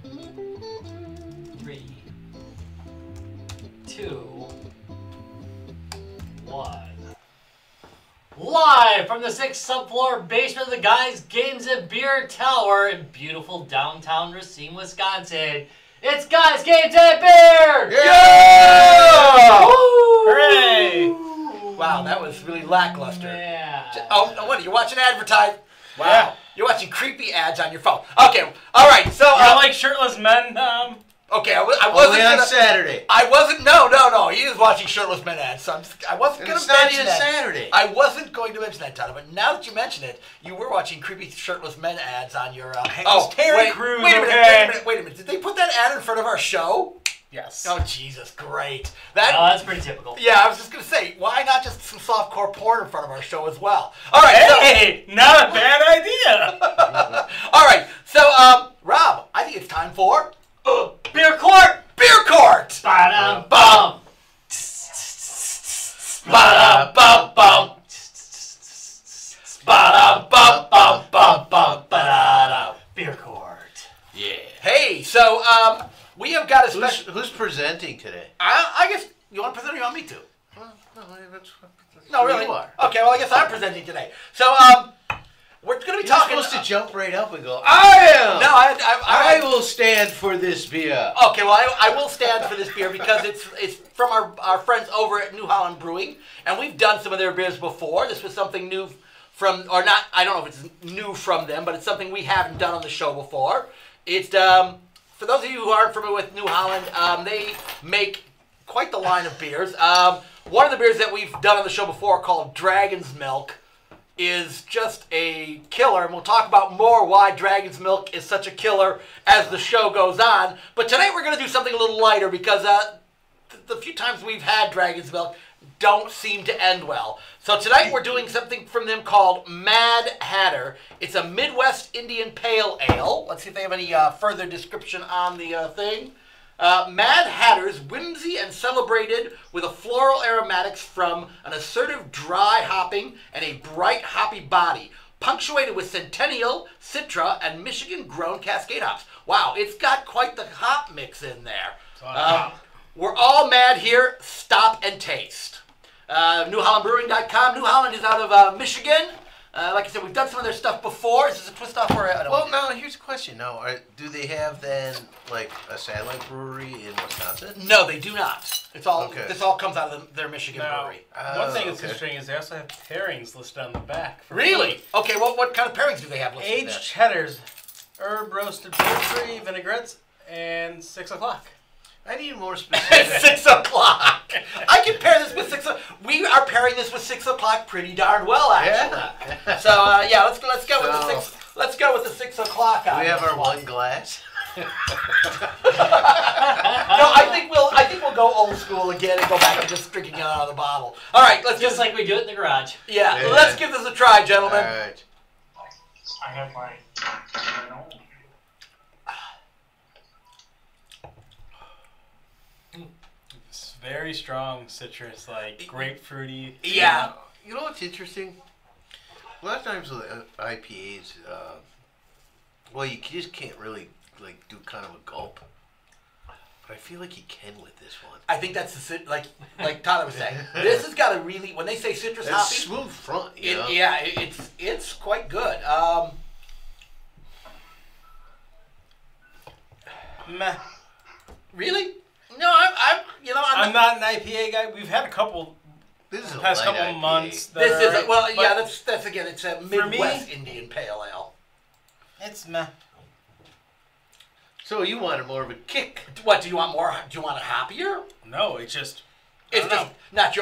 3, 2, 1. Live from the 6th subfloor basement of the Guys Games and Beer Tower in beautiful downtown Racine, Wisconsin. It's Guys Games and Beer! Yeah! Woo! Hooray! Wow, that was really lackluster. Yeah. Oh, what? You're watching advertise? Wow. Yeah. You're watching creepy ads on your phone. Okay, all right. So, You don't like shirtless men? okay, I wasn't Only on gonna, Saturday. I wasn't. No. He was watching shirtless men ads, so I wasn't going It's to not mention even that. Saturday. I wasn't going to mention that, Tyler. But now that you mention it, you were watching creepy shirtless men ads on your. Terry Crews, wait a minute. okay. Wait a minute. Did they put that ad in front of our show? Yes. Oh Jesus, great. That's pretty typical. Yeah, I was just going to say, why not just some softcore porn in front of our show as well? All right. Hey, not a bad idea. All right. So, Rob, I think it's time for Beer Court! Beer Court. Ba-dum-bum! Ba-da-bum-bum. Ba-da-bum-bum-bum-bum. Ba-da-da. Beer Court. Yeah. Hey, so, we have got a special... Who's presenting today? I guess, you want to present or you want me to? No, No, really? You are. Okay, well, I guess I'm presenting today. So, we're going to be You're talking... supposed to jump right up and go, I am! No, I will stand for this beer. Okay, well, I will stand for this beer because it's from our friends over at New Holland Brewing, and we've done some of their beers before. This was something new from, or not, I don't know if it's new from them, but it's something we haven't done on the show before. It's, for those of you who aren't familiar with New Holland, they make quite the line of beers. One of the beers that we've done on the show before called Dragon's Milk is just a killer, and we'll talk about more why Dragon's Milk is such a killer as the show goes on. But tonight we're going to do something a little lighter because the few times we've had Dragon's Milk don't seem to end well. So tonight we're doing something from them called Mad Hatter. It's a Midwest Indian Pale Ale. Let's see if they have any further description on the thing. Mad Hatter's whimsy and celebrated with a floral aromatics from an assertive dry hopping and a bright hoppy body, punctuated with Centennial, Citra, and Michigan-grown Cascade hops. Wow, it's got quite the hop mix in there. We're all mad here. Stop and taste. NewHollandBrewing.com. New Holland is out of Michigan. Like I said, we've done some of their stuff before. Is this a twist off or a... Well, no, here's a question. Now, do they have then, like, a satellite brewery in Wisconsin? No, they do not. It's all. Okay. This all comes out of their Michigan brewery. One thing that's interesting is they also have pairings listed on the back. Really? Okay, well, what kind of pairings do they have listed Aged cheddars, herb roasted poultry, vinaigrettes, and 6 o'clock. I need more It's specific. 6 o'clock. I can pair this with 6 o'clock. We are pairing this with 6 o'clock pretty darn well, actually. Yeah. So yeah, let's go with the 6. Let's go with the 6 o'clock. Do we have our one glass? No, I think we'll go old school again and go back to just drinking it out of the bottle. All right, let's Just like we do it in the garage. yeah. Yeah. Let's give this a try, gentlemen. All right. I have my. It's very strong citrus, like grapefruity. Yeah. You know what's interesting? A lot of times with IPAs, well, you just can't really like do kind of a gulp. But I feel like you can with this one. I think that's the like Tyler was saying. This has got a really, when they say citrus That's hoppy, smooth front, you know? yeah, it's quite good. Meh. Really? No, I'm I'm not an IPA guy. We've had a couple This is the a past light couple IPA. months. That This are is right, well, but yeah. That's again. It's a me- Midwest Indian Pale Ale. It's meh. So you wanted more of a kick. What do you want more? Do you want it hoppier? No, it's just. I It's don't just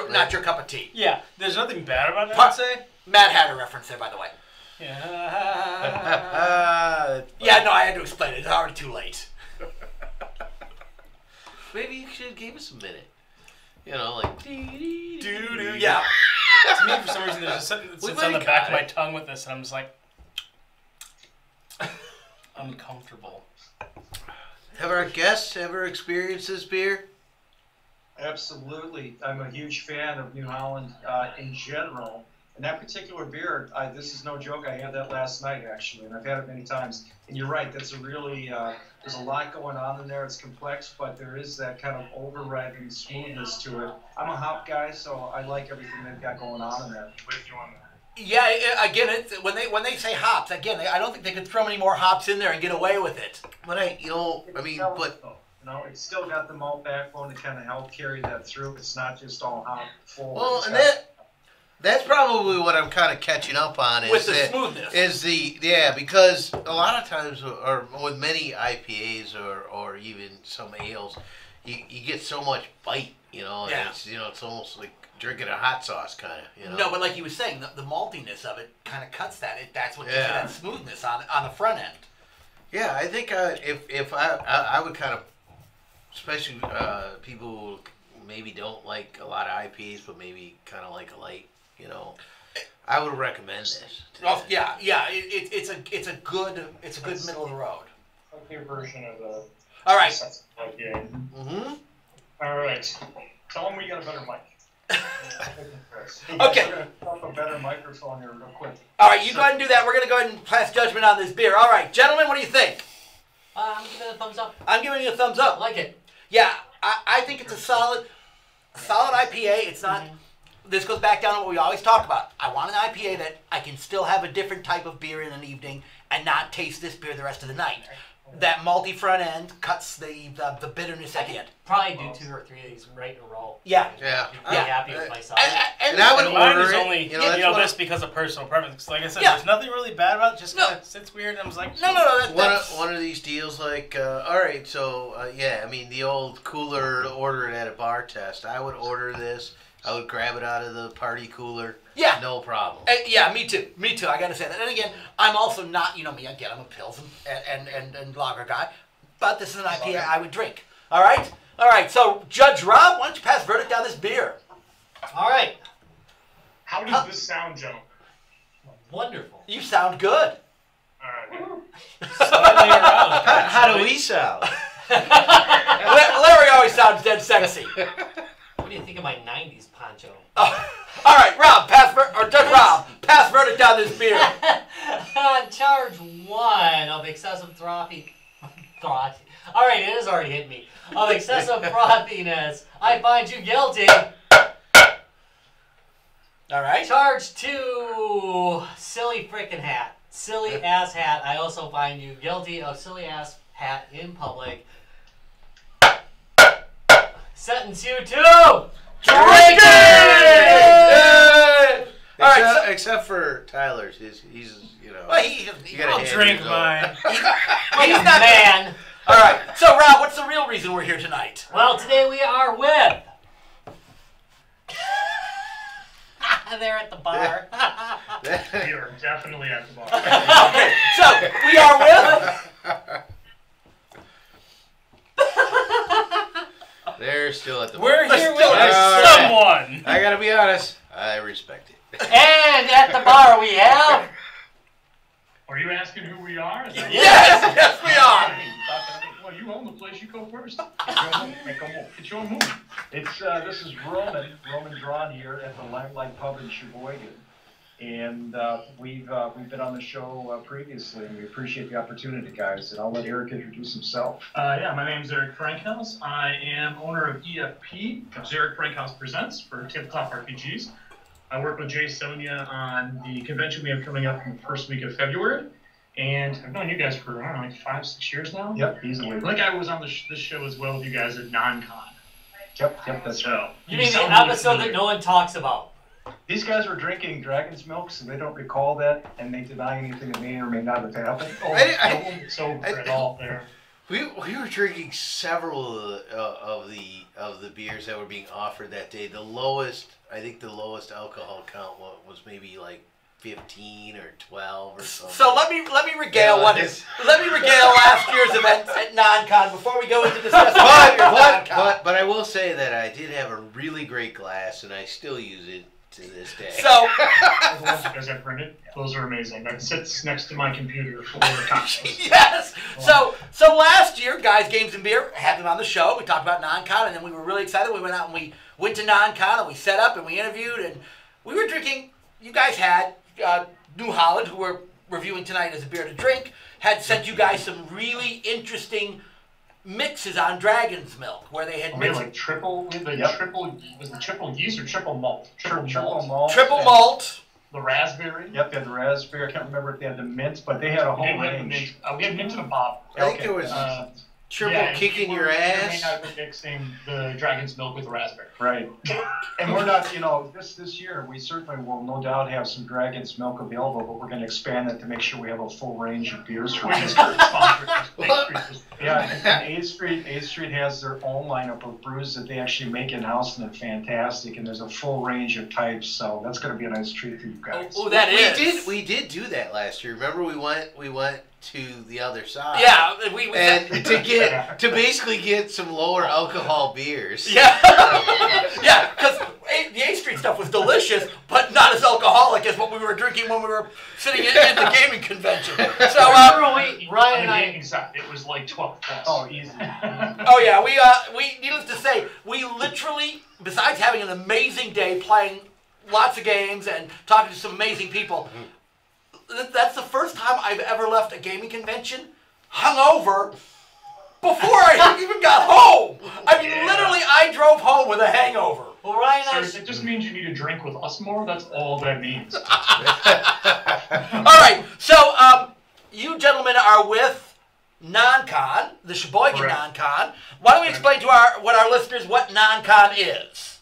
know. not your cup of tea. Yeah, there's nothing bad about it, Part- I'd say. Mad Hatter reference there, by the way. Yeah. Yeah, no, I had to explain it. It's already too late. Maybe you should give us a minute. You know, like... Doo-doo. Yeah. To me, for some reason, there's just something that We sits on the might back of got my it. tongue with this, and I'm just like... uncomfortable. Have our guests ever experienced this beer? Absolutely. I'm a huge fan of New Holland in general. And that particular beer, this is no joke. I had that last night actually, and I've had it many times. And you're right. That's a really there's a lot going on in there. It's complex, but there is that kind of overriding smoothness to it. I'm a hop guy, so I like everything they've got going on in there. With you on that. Yeah, again, it's, when they say hops, again, I don't think they could throw any more hops in there and get away with it. But it's still got the malt backbone to kind of help carry that through. It's not just all hop forward. Well, and that's probably what I'm kind of catching up on with the smoothness. Because a lot of times, or with many IPAs or even some ales, you get so much bite, and it's almost like drinking a hot sauce kind of, No, but like you were saying, the maltiness of it kind of cuts that. That's what gives you that smoothness on the front end. Yeah, I think if I would kind of, especially people who maybe don't like a lot of IPAs, but maybe kind of like a light, I would recommend this. Oh, yeah, it's a good middle of the road. Okay, version of the. All right. Mm-hmm. All right. Tell them we got a better mic. Okay. We're going to a better microphone here real quick. All right, you go ahead and do that. We're going to go ahead and pass judgment on this beer. All right, gentlemen, what do you think? I'm giving it a thumbs up. I'm giving it a thumbs up. I like it. Yeah, I think it's a solid IPA. It's not. This goes back down to what we always talk about. I want an IPA that I can still have a different type of beer in an evening and not taste this beer the rest of the night. That malty front end cuts the bitterness at the end. Probably do 2 or 3 of these right in a row. Yeah. Yeah. I'm pretty happy with myself. And I would mine order is it. only this because of personal preference. Like I said, Yeah. there's nothing really bad about it. Just kind of sits weird, and I was like, No. One of these deals, like, all right, so the old cooler order it at a bar test. I would order this. I would grab it out of the party cooler. Yeah. No problem. Yeah, me too. I got to say that. And again, I'm also not, me, again, I'm a Pils and lager guy. But this is an IPA I would drink. All right? All right, so Judge Rob, why don't you pass verdict on this beer? All right. How does this sound, gentlemen? Wonderful. You sound good. All right. slightly aroused. How do we sound? Larry always sounds dead sexy. What do you think of my 90s poncho? Oh, all right, Rob, Judge Rob, pass verdict on this beer. Charge 1 of excessive throth. All right, it has already hit me. Of excessive frothiness. I find you guilty. All right. Charge 2, silly frickin' hat. Silly ass hat. I also find you guilty of silly ass hat in public. Sentence you to drinking! All right, Except for Tyler's, he's well, I'll drink mine. He's not man. All right, so Rob, what's the real reason we're here tonight? Well, today we are with. They're at the bar. We are definitely at the bar. Okay, so we are with. They're still at the bar. We're here with Right. someone. I gotta be honest, I respect it. And at the bar we have. Are you asking who we are? Yes, we are. Well, you own the place. You go first. It's your move. This is Roman Drawn here at the Limelight Pub in Sheboygan, and we've been on the show previously, and we appreciate the opportunity, guys. And I'll let Erik introduce himself. My name is Erik Frankhouse. I am owner of EFP, which is Erik Frankhouse Presents for Tabletop RPGs. I work with Jay Sonia on the convention we have coming up in the first week of February. And I've known you guys for, I don't know, like 5-6 years now? Yep, easily. I think I was on this show as well with you guys at NonCon. Yep, that's right. You mean the episode that no one talks about? These guys were drinking dragon's milk, so they don't recall that, and they deny anything that may or may not have happened. At all there. We were drinking several of the beers that were being offered that day. I think the lowest alcohol count was maybe like 15 or 12 or something. So let me regale let me regale last year's event at NonCon before we go into discussing NonCon. But I will say that I did have a really great glass, and I still use it to this day. So The ones you guys have printed, those are amazing. That sits next to my computer for cocktails. yes. So last year, Guys, Games, and Beer had them on the show. We talked about NonCon, and then we were really excited. We went out and we went to NonCon, and we set up and we interviewed, and we were drinking. you guys had New Holland, who we're reviewing tonight as a beer to drink, had sent you guys some really interesting mixes on Dragon's Milk, where they had We had mixed like triple, we had the triple, was the triple yeast or triple malt? Triple malt. triple malt. The raspberry. Yep, they had the raspberry. I can't remember if they had the mint, but they had a whole range. We had mint in a bottle. I think there was triple kicking your We may ass. not have been mixing the Dragon's Milk with the raspberry. Right. And we're not, this year, we certainly will no doubt have some Dragon's Milk available, but we're going to expand it to make sure we have a full range of beers for We you. just got sponsored. Yeah, and 8th Street has their own lineup of brews that they actually make in-house, and they're fantastic, and there's a full range of types, so that's going to be a nice treat for you guys. Oh, that is. We did do that last year. Remember we went to the other side. Yeah, And to basically get some lower alcohol beers. Yeah, yeah, because the 8th Street stuff was delicious, but not as alcoholic as what we were drinking when we were sitting in the gaming convention. So, Ryan and I. It was like 12 plus. Oh, easy. oh yeah, we needless to say, we literally, besides having an amazing day playing lots of games and talking to some amazing people, that's the first time I've ever left a gaming convention hungover before I even got home. I mean, literally, I drove home with a hangover. Well, Ryan and I. So it just means you need to drink with us more. That's all that means. All right, so you gentlemen are with NonCon, the Sheboygan Correct. NonCon. Why don't we explain to our listeners what NonCon is?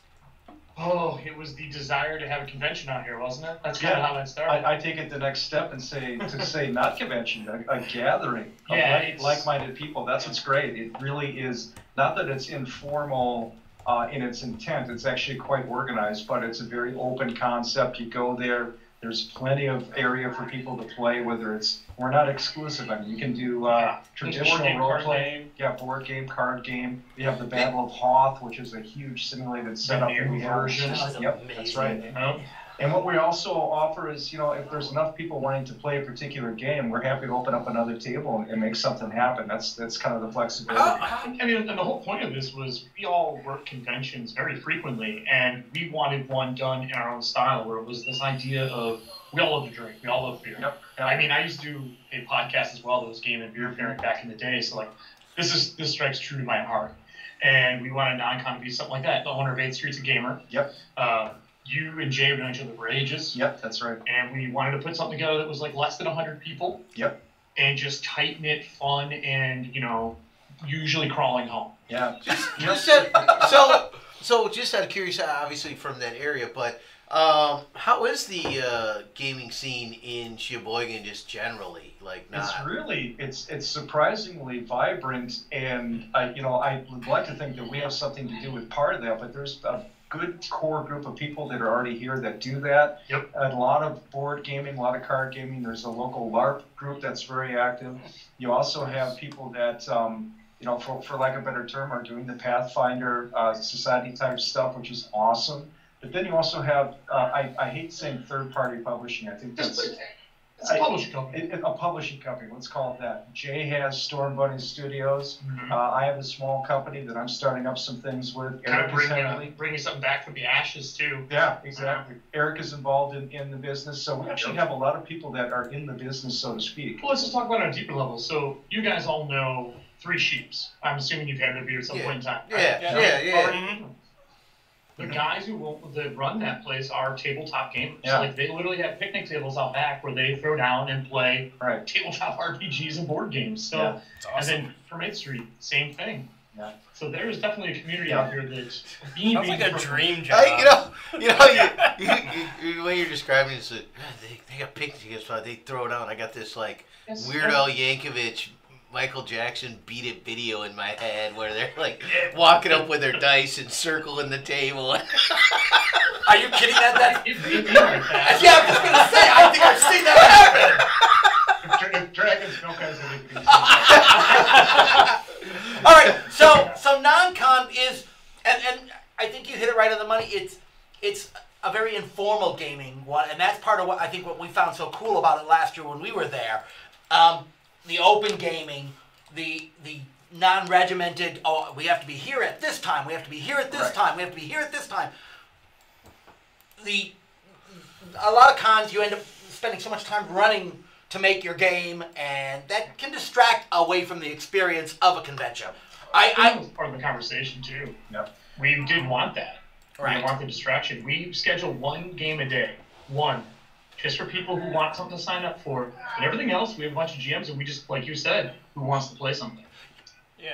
Oh, it was the desire to have a convention out here, wasn't it? That's kind of how that started. I take it the next step and say not convention, a gathering of like-minded people. That's what's great. It really is, not that it's informal in its intent, it's actually quite organized, but it's a very open concept. You go there, there's plenty of area for people to play, whether we're not exclusive. I mean, you can do traditional board game, role card play. game. Yeah, board game, card game. We have the Battle of Hoth, which is a huge simulated setup. new that we have. version. Yep, that's right. No? And what we also offer is, if there's enough people wanting to play a particular game, we're happy to open up another table and make something happen. That's kind of the flexibility. I mean, and the whole point of this was we all work conventions very frequently, and we wanted one done in our own style, where it was this idea of we all love to drink, we all love beer. Yep. I mean, I used to do a podcast as well that was game and beer pairing back in the day, so like this strikes true to my heart. And we wanted NonCon to be something like that. The owner of 8th Street's a gamer. Yep. You and Jay have known each other for ages. Yep, that's right. And we wanted to put something together that was like less than 100 people. Yep. And just tight-knit, fun, and, usually crawling home. Yeah. So just out of curiosity, obviously from that area, but how is the gaming scene in Sheboygan just generally? It's surprisingly vibrant, and I would like to think that we have something to do with part of that, but there's a good core group of people that are already here that do that. Yep. A lot of board gaming, a lot of card gaming. There's a local LARP group that's very active. You also have people that, for lack of a better term, are doing the Pathfinder society type stuff, which is awesome. But then you also have, I hate saying third-party publishing. I think that's... It's a publishing company. A publishing company, let's call it that. Jay has Storm Bunny Studios. Mm-hmm. I have a small company that I'm starting up some things with. Kind of Eric is bringing something back from the ashes, too. Yeah, exactly. Eric is involved in the business, so we actually have a lot of people that are in the business, so to speak. Well, let's just talk about it on a deeper level. So you guys all know Three Sheeps. I'm assuming you've had their beer at some point in time. Yeah. The guys that run that place are tabletop gamers. Yeah. Like they literally have picnic tables out back where they throw down and play tabletop RPGs and board games. So, Awesome. And then from 8th Street, same thing. Yeah. So there is definitely a community out here that's Sounds like a dream job. The way you're describing it is that they got picnics, so they throw down. I got this Yes. Weird Al Yankovic, Michael Jackson Beat It video in my head where they're walking up with their dice and circling the table. Are you kidding? That? It'd be like that. Yeah, I'm just gonna say. I think I've seen that happen. If Dragon's Milk has anything. All right, so NonCon is, and I think you hit it right on the money. It's a very informal gaming one, and that's part of what we found so cool about it last year when we were there. The open gaming, the non-regimented. Oh, we have to be here at this time. We have to be here at this time. We have to be here at this time. a lot of cons, you end up spending so much time running to make your game, and that can distract away from the experience of a convention. That was part of the conversation too. Yep. We didn't want that. We Right. didn't want the distraction. We schedule one game a day, one, just for people who want something to sign up for. But everything else, we have a bunch of GMs, and we just, like you said, who wants to play something.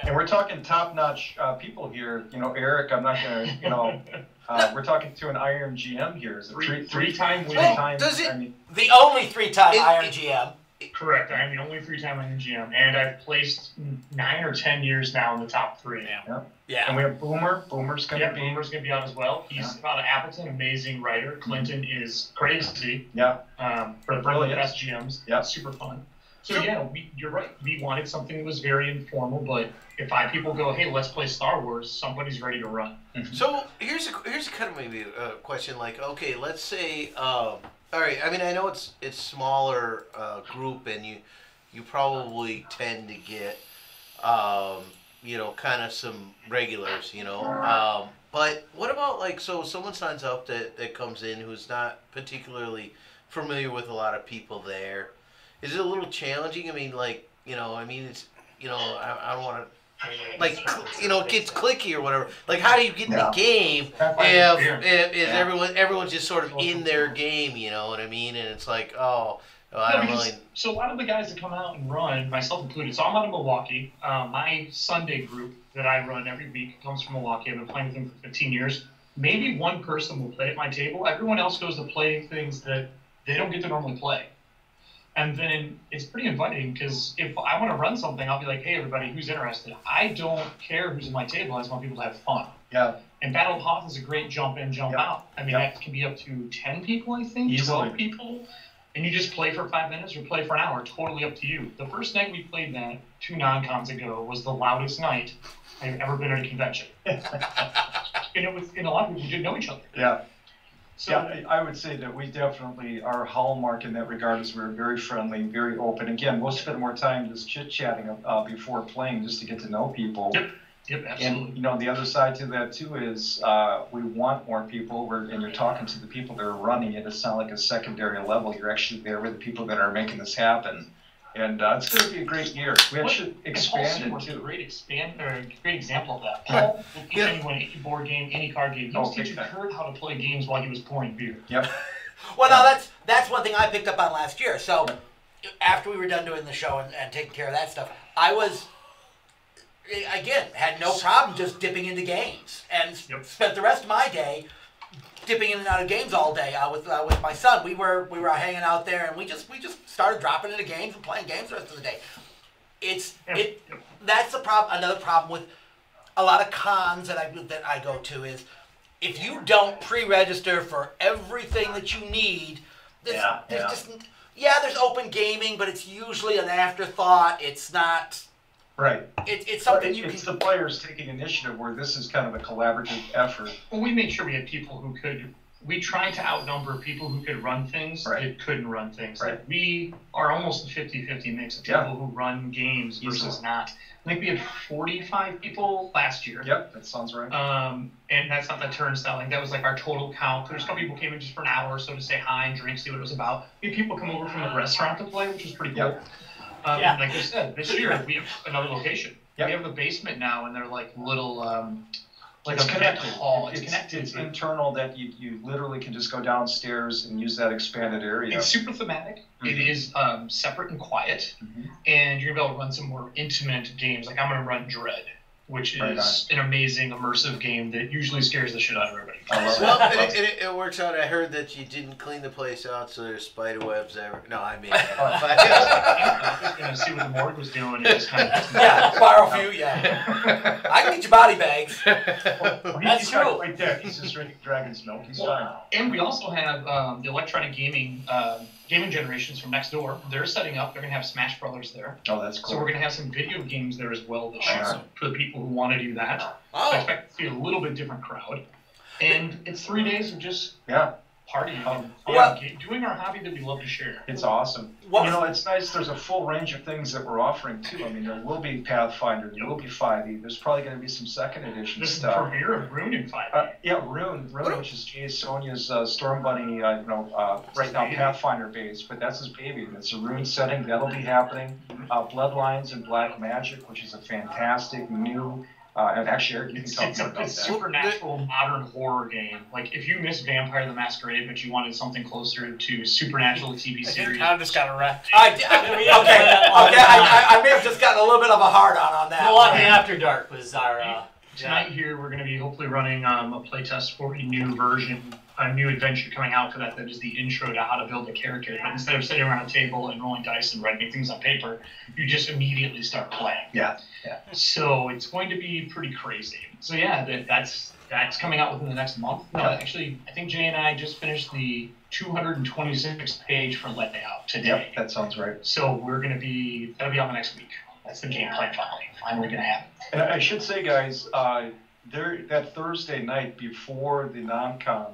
And we're talking top-notch people here. You know, Eric, I'm not going to, you know, we're talking to an Iron GM here. Is it Three-time three winning. times? does it- I mean, The only 3-time Iron GM. Correct. I am the only 3-time winning GM, and I've placed 9 or 10 years now in the top 3. Yeah. and we have Boomer. Boomer's going to be. Boomer's going to be out as well. He's out of Appleton, amazing writer. Clinton is crazy. Yeah. For the Brilliant. best GMs. Yeah. Super fun. So yeah, you're right. We wanted something that was very informal, but if 5 people go, hey, let's play Star Wars, somebody's ready to run. So here's kind of maybe a question. Like, okay, let's say, all right. I mean, I know it's smaller group, and you probably tend to get, you know, kind of some regulars, you know. But what about like, so someone signs up that comes in who's not particularly familiar with a lot of people there. Is it a little challenging? I mean, like, you know, I mean, it's, you know, I don't want to, like, you know, it gets clicky or whatever. Like, how do you get in the game if everyone's just sort of in their game, you know what I mean? And it's like, oh, I don't really. So a lot of the guys that come out and run, myself included, so I'm out of Milwaukee. My Sunday group that I run every week comes from Milwaukee. I've been playing with them for 15 years. Maybe one person will play at my table. Everyone else goes to play things that they don't get to normally play. And then it's pretty inviting because if I want to run something, I'll be like, hey, everybody, who's interested? I don't care who's at my table. I just want people to have fun. Yeah. And Battle of Hoth is a great jump in, jump out. I mean, that can be up to 10 people, I think, Easily. 12 people. And you just play for 5 minutes or play for an hour. Totally up to you. The first night we played that 2 non-cons ago was the loudest night I've ever been at a convention. And it was, and a lot of people didn't know each other. Yeah. So Yeah, I would say that we definitely, our hallmark in that regard is we're very friendly, very open. Again, we'll spend more time just chit-chatting before playing just to get to know people. Yep, absolutely. And, you know, the other side to that, too, is we want more people, and you're talking to the people that are running it. It's not like a secondary level. You're actually there with the people that are making this happen. And it's going to be a great year. We should expand it, Paul too. a great example of that. Paul will teach anyone any board game, any card game. He was teaching Kurt how to play games while he was pouring beer. Yep. Well, now that's one thing I picked up on last year. So after we were done doing the show and taking care of that stuff, I was, again, had no problem just dipping into games and spent the rest of my day dipping in and out of games all day with my son. We were hanging out there, and we just started dropping into games and playing games the rest of the day. That's the problem. Another problem with a lot of cons that I go to is if you don't pre-register for everything that you need. There's open gaming, but it's usually an afterthought. It's not. Right. It's something It's the players taking initiative where this is kind of a collaborative effort. Well, we made sure we had people who could. We tried to outnumber people who could run things that couldn't run things. Right. Like we are almost a 50-50 mix of people who run games versus not. I think we had 45 people last year. Yep, that sounds right. And that's not the turnstile. Like that was like our total count. There's some people who came in just for an hour or so to say hi and drink, see what it was about. We had people come over from the restaurant to play, which was pretty cool. And like I said, this year we have another location. We have the basement now, and they're like little, like it's a connected. hall. It's connected. It's internal that you literally can just go downstairs and use that expanded area. It's super thematic. It is separate and quiet, and you're gonna be able to run some more intimate games. Like I'm gonna run Dread, which is an amazing immersive game that usually scares the shit out of everybody. Well, it works out. I heard that you didn't clean the place out, so there's spider webs ever. No, I mean. You know, see what the morgue was doing. And just kind of, borrow a few. I can get you body bags. That's true. Right there. He's just drinking dragon's milk. He's fine. And we also have the electronic gaming generations from next door. They're setting up. They're going to have Smash Brothers there. Oh, that's cool. So we're going to have some video games there as well this year for the people who want to do that. Oh. I expect to see a little bit different crowd. And it's 3 days of just partying and doing our hobby that we love to share. It's awesome. What- You know, it's nice. There's a full range of things that we're offering too. I mean, there will be Pathfinder, there will be 5e. There's probably going to be some second edition This is stuff. the premiere of Rune in 5e. Yeah, Rune, which is Jay Sonia's Storm Bunny, right now Pathfinder based, but that's his baby. And it's a Rune setting that'll be happening. Bloodlines and Black Magic, which is a fantastic new. And actually, Eric, you can talk more about that. It's supernatural modern horror game. Like, if you missed Vampire the Masquerade, but you wanted something closer to supernatural TV series. I just got a wreck. I may have just gotten a little bit of a hard-on on that. Milwaukee After Dark was our... Tonight here, we're going to be hopefully running a playtest for a new version, a new adventure coming out for that is the intro to how to build a character. But instead of sitting around a table and rolling dice and writing things on paper, you just immediately start playing. Yeah. So it's going to be pretty crazy. So yeah, that's coming out within the next month. No, actually, I think Jay and I just finished the 226th page for layout today. Yep, that sounds right. So that'll be out the next week. That's the game plan finally going to happen. And I should say, guys, that Thursday night before the NonCon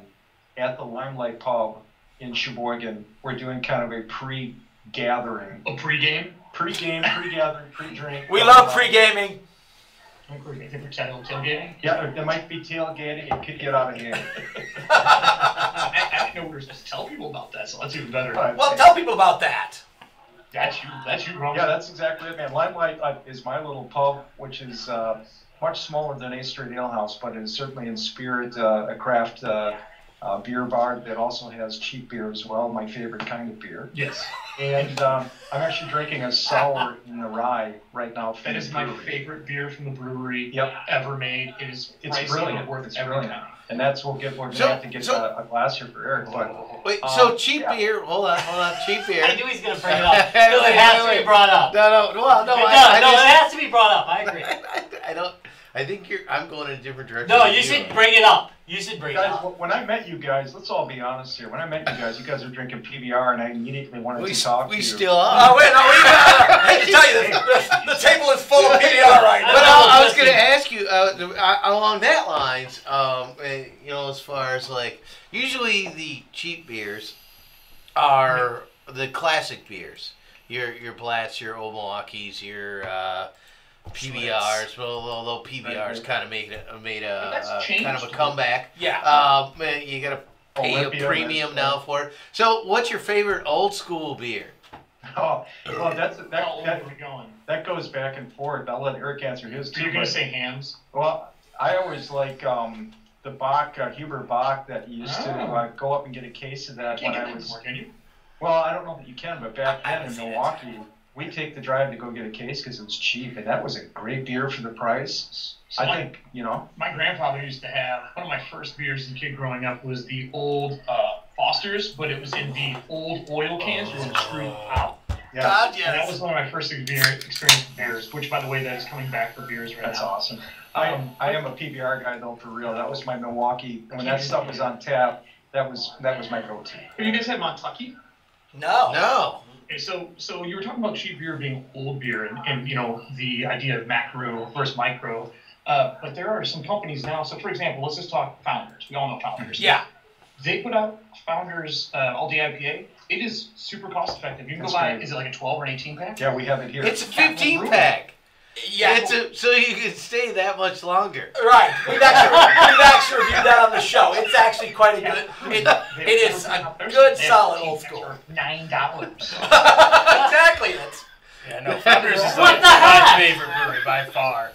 at the Limelight Pub in Sheboygan, we're doing kind of a pre-gathering. A pre-game? Pre-game, pre-gathering, pre-drink. We love pre-gaming. I think we're tailgating. Yeah, there might be tailgating. It could get out of hand. I didn't know we were supposed to tell people about that, so that's even better. Well, tell people about that. That's you, Roman. Yeah, that's exactly it, man. Limelight is my little pub, which is much smaller than A Street Ale House, but is certainly in spirit a craft beer bar that also has cheap beer as well, my favorite kind of beer. Yes. And I'm actually drinking a sour in the rye right now. That is my favorite beer from the brewery Yep. ever made. It's brilliant. Worth We're going to have to get a glass here for Eric. But Wait, so cheap beer? Hold on, cheap beer. I knew he's going to bring it up. Because it has to be brought up. No, It has to be brought up. I agree. I think I'm going in a different direction. No, you should bring it up. You should bring it guys, up. when I met you guys, let's all be honest here. When I met you guys were drinking PBR, and I immediately wanted to talk to you. We still are. Oh, wait, no, I hate to tell you this. The table is full of PBR right now. But I was going to ask you, along that lines, as far as usually the cheap beers are the classic beers. Your Blatts, your Old Milwaukee's, your PBRs, although PBRs kind of made a kind of a comeback. Yeah. You got to pay a premium now for it. So, what's your favorite old school beer? Oh, well, that that goes back and forth. I'll let Eric answer his So too. you're going to say hams? Well, I always like the Bach, Huber Bach, that you used to go up and get a case of that when I was. More, can you? Well, I don't know that you can, but back then in Milwaukee, we take the drive to go get a case because it was cheap, and that was a great beer for the price. So I think, my grandfather used to have one of my first beers as a kid growing up was the old Foster's, but it was in the old oil cans with a screw out. Yeah. God, And that yes. was one of my first experience with beers, which, by the way, that is coming back for beers right That's now. awesome. I am a PBR guy though, for real. That was my Milwaukee. When that stuff was on tap, that was my go-to. Have you guys had Montucky? No. Okay, so you were talking about cheap beer being old beer and the idea of macro versus micro, but there are some companies now. So for example, let's just talk Founders. We all know Founders. Yeah. They put out Founders All Day IPA. It is super cost effective. You can go buy. Is it like a 12 or an 18 pack? Yeah, we have it here. It's a 15 pack. Yeah. So you can stay that much longer. Right. We've actually reviewed that on the show. It's actually quite a good. It is a good, solid old school. $9. Exactly. Yeah, no, Founders is What the my heck? favorite brewery by far.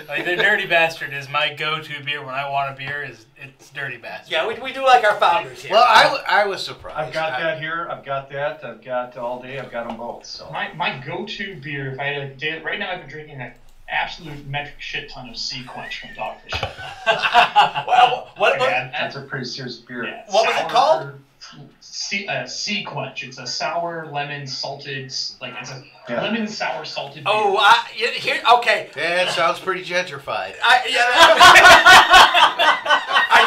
Like, the Dirty Bastard is my go-to beer when I want a beer. It's Dirty Bastard. Yeah, we do like our Founders here. Well, I was surprised. I've got that here. I've got that. I've got All Day. I've got them both. So My go-to beer, if I had a day, right now I've been drinking an absolute metric shit ton of Sea Quench from Dogfish. Well, that's a pretty serious beer. Yeah, What was it called? Sea Quench. It's a sour lemon salted, it's a lemon sour salted beer. Oh, here. Okay. Yeah, it sounds pretty gentrified. I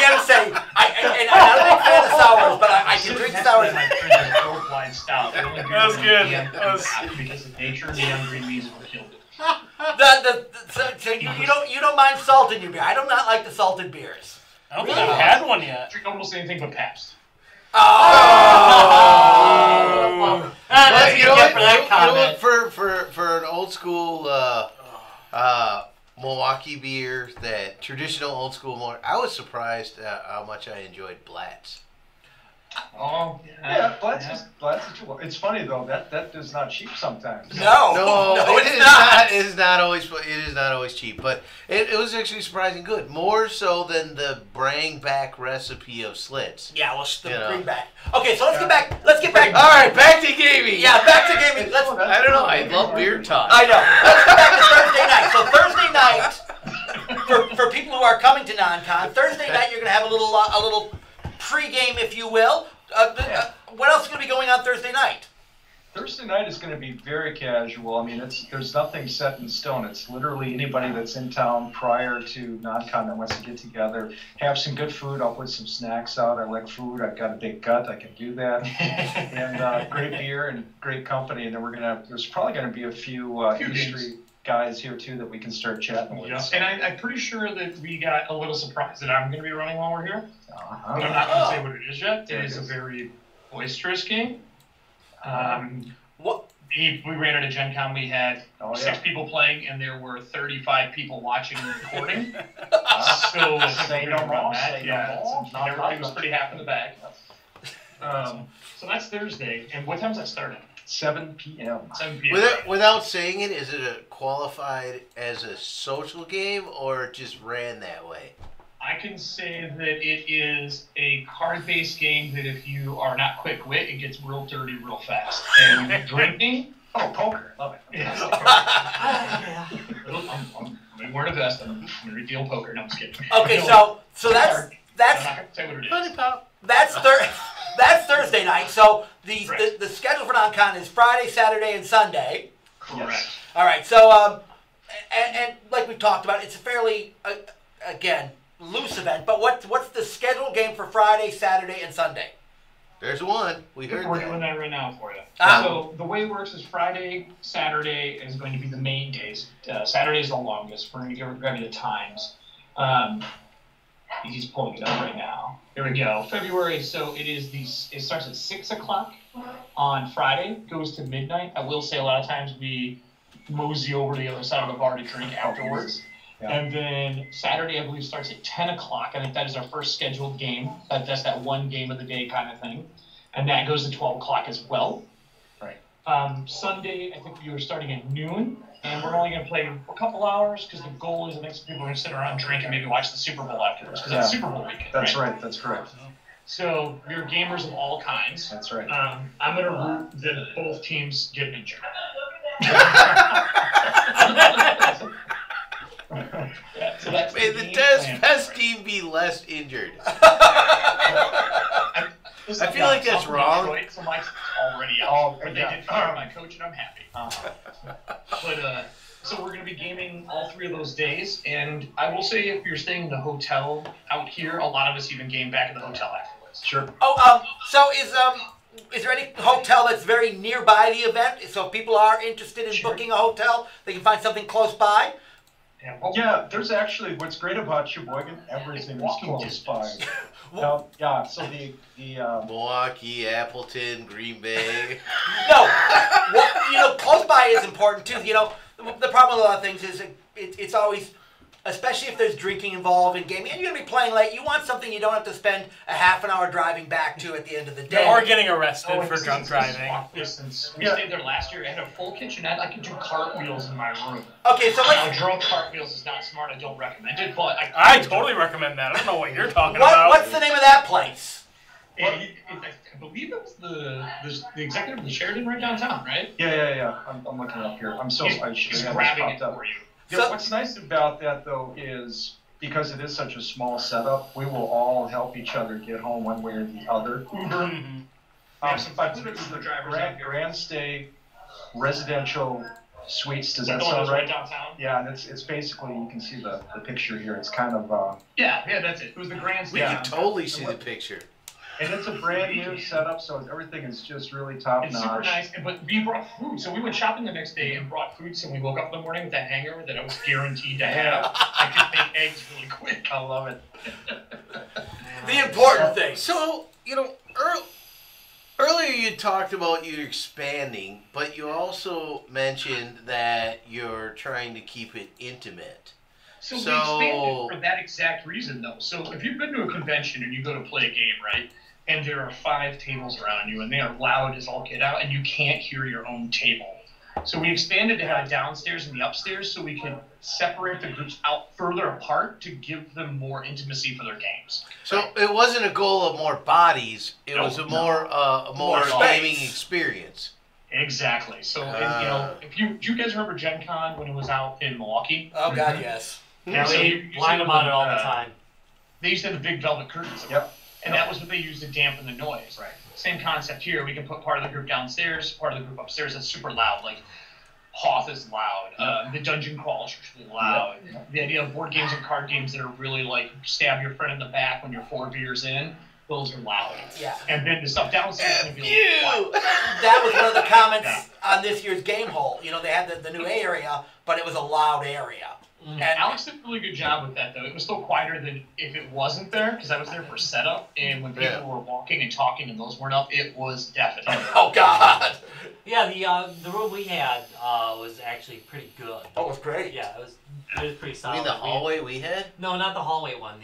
gotta say, I'm not a big fan of sours, but I can drink sours. My friend broke line stout. That was good. That was... Because of nature, the young green beans were killed it. So you don't mind salt in your beer. I do not like the salted beers. I don't think I've had one yet. Drink almost anything but Pabst. Oh! That's what you get for that You know comment. what, for an old school Milwaukee beer, that traditional old school, I was surprised how much I enjoyed Blatz. Oh, Yeah, Blatz is cheap. It's funny though, that is not cheap sometimes. No, it it's is not. It is not always. It is not always cheap, but it was actually surprisingly good. More so than the bring back recipe of Slits. Yeah, well, You know. bring back. Okay, so let's get back. Let's get back. All right, back to gaming. Yeah, back to gaming. Let's. I don't know. I love beer talk. I know. Let's get back to Thursday night. So Thursday night, for people who are coming to NonCon, Thursday night you're gonna have a little pre-game, if you will. What else is gonna be going on Thursday night? Thursday night is going to be very casual. I mean, there's nothing set in stone. It's literally anybody that's in town prior to NonCon that wants to get together, have some good food. I'll put some snacks out. I like food. I've got a big gut. I can do that. And great beer and great company. And then there's probably going to be a few industry guys here too that we can start chatting with. Yeah. So. And I'm pretty sure that we got a little surprise that I'm going to be running while we're here. Uh-huh. But I'm not going to say what it is yet. There It it is a is. very boisterous game. What? We ran at a Gen Con. We had Oh, 6 yeah. people playing, and there were 35 people watching and recording. So I think Say we're no gonna run more, that. say no Yeah, more. so everybody was pretty half in the bag. So that's Thursday. And what time's that starting? 7 p.m. 7 p.m. Without saying it, is it qualified as a social game or it just ran that way? I can say that it is a card-based game that if you are not quick wit, it gets real dirty real fast. And drinking, Oh, poker. Love it. yeah. I'm wearing a vest. I'm going to reveal poker. No, I'm just kidding. Okay, No, so that's I'm that's not going to tell you what it Funny is. pop. that's Thursday night. So the Correct. the schedule for NonCon is Friday, Saturday, and Sunday. Correct. All right. So and like we talked about, it's a fairly again loose event. But what's the scheduled game for Friday, Saturday, and Sunday? There's one. We heard We're doing that. that right now for you. Ah. So the way it works is Friday, Saturday is going to be the main days. Saturday is the longest. We're going to grab you the times. He's pulling it up right now. Here we go. February. So it starts at 6 o'clock on Friday, goes to midnight. I will say a lot of times we mosey over to the other side of the bar to drink afterwards. Yeah. And then Saturday, I believe, starts at 10 o'clock. I think that is our first scheduled game. That's that one game of the day kind of thing. And that goes to 12 o'clock as well. Right. Sunday, I think we were starting at noon. And we're only going to play a couple hours because the goal is the next people are going to sit around, drink, and maybe watch the Super Bowl afterwards because it's Yeah. Super Bowl weekend. That's right. That's correct. So we're gamers of all kinds. That's right. I'm going to root that both teams get injured. Yeah, so that's May the game plan. best team be less injured. Listen, I feel like that's I'm from wrong. Detroit, so Mike's already out. Oh, But they yeah. did fire my coach, and I'm happy. Uh-huh. But so we're going to be gaming all 3 of those days, and I will say if you're staying in the hotel out here, a lot of us even game back at the hotel afterwards. Sure. So is there any hotel that's very nearby the event? So if people are interested in Sure. booking a hotel, they can find something close by. Yeah, well, Yeah, there's actually what's great about Sheboygan. Everything is Walking close by. distance. Now, yeah. So the Milwaukee, Appleton, Green Bay. No, close by is important too. The problem with a lot of things is it's always, especially if there's drinking involved in gaming, and you're gonna be playing late. You want something you don't have to spend a half an hour driving back to at the end of the day. Or getting arrested Oh, for drunk driving. Walk distance. We Yeah. stayed there last year. I had a full kitchenette. I could do cartwheels in my room. Okay, so Now, let's. drunk cartwels is not smart. I don't recommend it, but I totally recommend that. I don't know what you're talking What's about. the name of that place? I believe it was the executive of the Sheridan right downtown, right? yeah. I'm looking up here. I should He's have had this grabbing it popped up. for you. Yeah, So- what's nice about that though is because it is such a small setup, we will all help each other get home one way or the other. Mhm. We have some I folks believe that it's are the drivers Grand, out here. Grand Stay Residential Suites. Does Is that that the one sound that's right right? downtown? Yeah, and it's basically you can see the picture here. It's kind of Yeah, that's it. It was the Grand We Stand. can totally see the picture. and it's a brand new setup, so everything is just really top It's super notch. nice, but we brought food. So we went shopping the next day and brought food. So we woke up in the morning with that hangover that I was guaranteed to have. I could make eggs really quick. I love it. The important thing. So, earlier you talked about you expanding, but you also mentioned that you're trying to keep it intimate. So we expanded for that exact reason, though. So if you've been to a convention and you go to play a game, right, and there are 5 tables around you, and they are loud as all get out, and you can't hear your own table. So we expanded to have a downstairs and the upstairs so we could separate the groups out further apart to give them more intimacy for their games. So it wasn't a goal of more bodies; it was a more gaming experience. Exactly. So if do you guys remember Gen Con when it was out in Milwaukee? Oh God, yes. Yeah, So we blind them on it all the time. They used to have the big velvet curtains. Yep. And that was what they used to dampen the noise. Right. Same concept here. We can put part of the group downstairs, part of the group upstairs that's super loud. Like Hoth is loud. The dungeon crawl is really loud. Yep. The idea of board games and card games that are really like stab your friend in the back when you're 4 beers in. Those are loud. Yeah. And then the stuff downstairs is going to be a little quiet. That was one of the comments on this year's game hall. You know, they had the new A area, but it was a loud area. And Alex did a really good job with that, though. It was still quieter than if it wasn't there, because I was there for setup, and when people were walking and talking and those weren't up, it was deafening. Oh God. Yeah, the room we had was actually pretty good. Oh, it was great. Yeah, it was pretty You solid. mean the hallway we had? No, not the hallway one.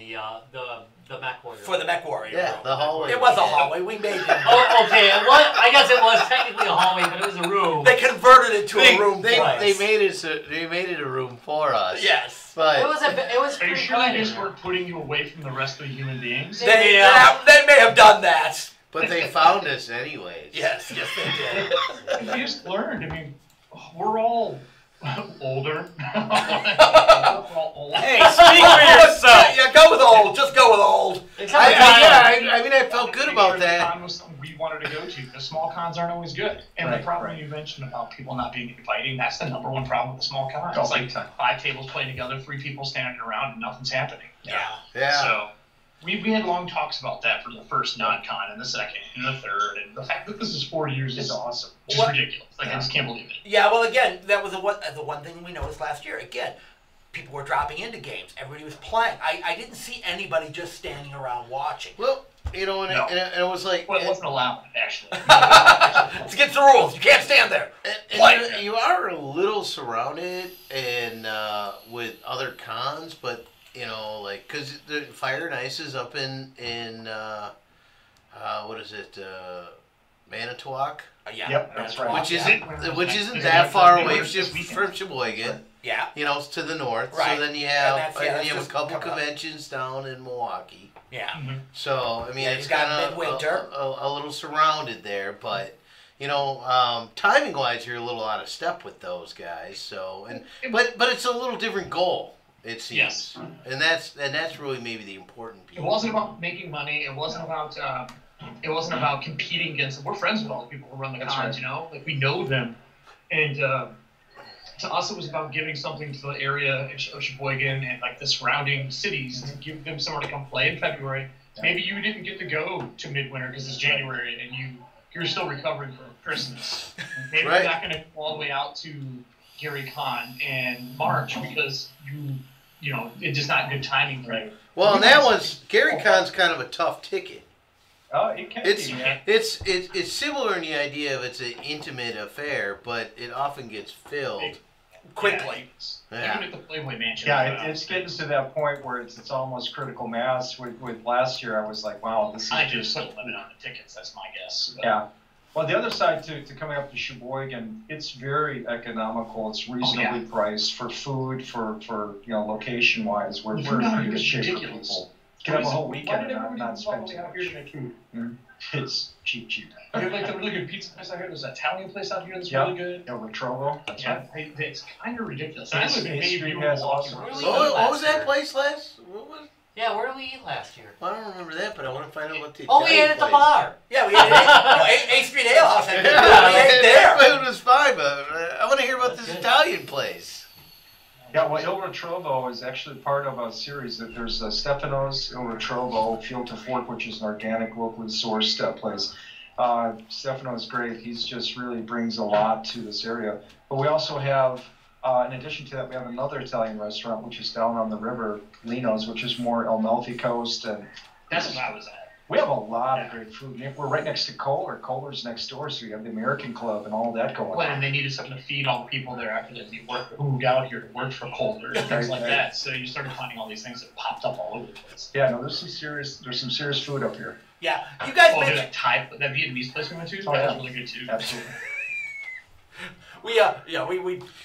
The Mech Warrior. For the Mech Warrior. Yeah, room. the hallway. It was a hallway. We made it. Oh, okay. I guess it was technically a hallway, but it was a room. They converted it to a room. They for us. made it a room for us. Yes. But It was Are you pretty sure good they in just there. weren't putting you away from the rest of the human beings? They may have done that. they found us anyways. Yes, they did. We just learned. I mean, we're all older. We're all old. Hey, speak for yourself. Yeah, go with old. Just go with old. Except for Kyle. I mean, I felt good about that. Con was something we wanted to go to. The small cons aren't always good. And the problem you mentioned about people not being inviting, that's the number one problem with the small cons. It's like 5 tables playing together, 3 people standing around, and nothing's happening. Yeah. So we had long talks about that for the first non-con and the second and the third. And the fact that this is 4 years is awesome. Just ridiculous. Like, I just can't believe it. Yeah, well, again, that was the one thing we noticed last year. Again, people were dropping into games. Everybody was playing. I didn't see anybody just standing around watching. Well, you know, and it was like... Well, it wasn't allowed, actually. It's against the rules. You can't stand there. And you are a little surrounded and with other cons, but, you know, like, because the Fire and Ice is up in what is it, Manitowoc? Yeah, Yep, that's right. Which isn't that far away from Sheboygan. Yeah. You know, it's to the north. Right. So then you And have that's- yeah, that's you have a just couple coming up. conventions down in Milwaukee. Yeah. So I mean, Yeah, it's you got kind of midwinter. a little surrounded there, but you know, timing wise, you're a little out of step with those guys. So but it's a little different goal. It seems. Yes. And that's really maybe the important piece. It wasn't about making money. It wasn't about competing against them. We're friends with all the people who run the cons, you know? Like, we know them. And to us, it was about giving something to the area of Sheboygan and, like, the surrounding cities to give them somewhere to come play in February. Maybe you didn't get to go to Midwinter because it's January and you're still recovering from Christmas. Maybe you're not going to go all the way out to Gary Con in March because you know, it's just not good timing for you. Well, and that was Gary Con's kind of a tough ticket. It can be, yeah. It's similar in the idea of it's an intimate affair, but it often gets filled quickly. Yeah. Even at the Playboy Mansion. Yeah, it's getting to that point where it's almost critical mass. With last year, I was like, wow, this is I just put a limit on the tickets. That's my guess. But. Yeah. Well, the other side to coming up to Sheboygan, it's very economical. It's reasonably priced for food, for you know, location wise. We're in pretty good shape for people. You can have a whole weekend and not spend too much. It's cheap. You have like the really good pizza place out here. There's an Italian place out here that's really good. Yeah, Retrovo. That's right. It's kind of ridiculous. It's- I live in it's Mayview, street has Milwaukee. awesome- What was that place last? What was? Yeah, where did we eat last year? I don't remember that, but I want to find out what the Oh, we Italian ate at the place. bar. Yeah, we ate A Street Ale House. And we ate Their there. food was fine, but I want to hear about this Italian place. Yeah, well, Il Retrovo is actually part of a series that there's Stefano's Il Retrovo, Field to Fork, which is an organic, locally sourced place. Stefano is great. He's just really brings a lot to this area. But we also have, in addition to that, we have another Italian restaurant, which is down on the river, Lino's, which is more Amalfi Coast. And That's what I was at. We have a lot of great food. We're right next to Kohler. Kohler's next door, so you have the American Club and all that going Well, on. and they needed something to feed all the people there after they moved out here to work for Kohler and things like that. So you started finding all these things that popped up all over the place. Yeah, no, there's some serious food up here. Yeah, you guys Oh, mentioned that Vietnamese place we went to, Oh, that yeah. was really good too. Absolutely. we